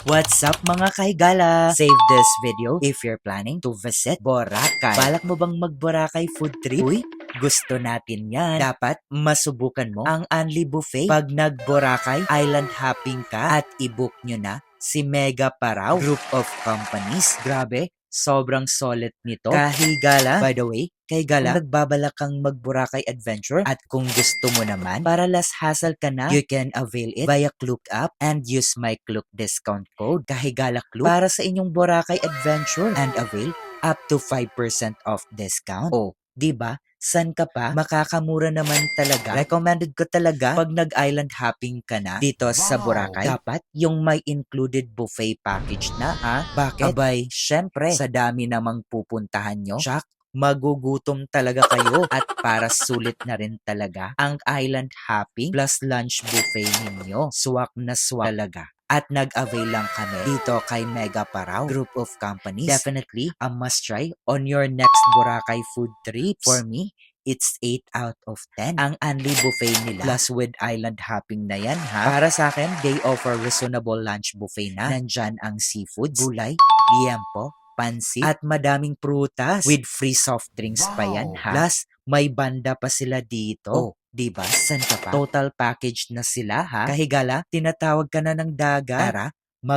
What's up mga kahigala? Save this video if you're planning to visit Boracay. Balak mo bang mag-Boracay food trip? Uy, gusto natin yan. Dapat masubukan mo ang Unli Buffet pag nag-Boracay Island hopping ka at i-book nyo na si Mega Parao Group of Companies. Grabe, sobrang solid nito. Kahigala, by the way, kahigala, kung nagbabalak kang mag-Boracay adventure at kung gusto mo naman, para less hassle ka na, you can avail it via Klook app and use my Klook discount code, Kahigala Klook, para sa inyong Boracay adventure and avail up to 5% off discount. Oh, di ba? San ka pa? Makakamura naman talaga. Recommended ko talaga pag nag-island hopping ka na dito sa Boracay. Dapat yung may included buffet package na, ha? Bakit? Abay, syempre, sa dami namang pupuntahan nyo, Shak, magugutom talaga kayo at para sulit na rin talaga ang island hopping plus lunch buffet ninyo. Swak na swak talaga. At nag-avail lang kami dito kay Mega Parao Group of Companies. Definitely a must try on your next Boracay food trips. For me, it's 8 out of 10. Ang Unli Buffet nila plus with island hopping na yan, ha? Para sa akin, they offer reasonable lunch buffet na. Nandyan ang seafoods, gulay, liempo, pansit, at madaming prutas with free soft drinks pa yan, ha? Plus, may banda pa sila dito. Oh, diba? San ka pa? Total package na sila, ha? Kahigala, tinatawag ka na ng dagat. Tara,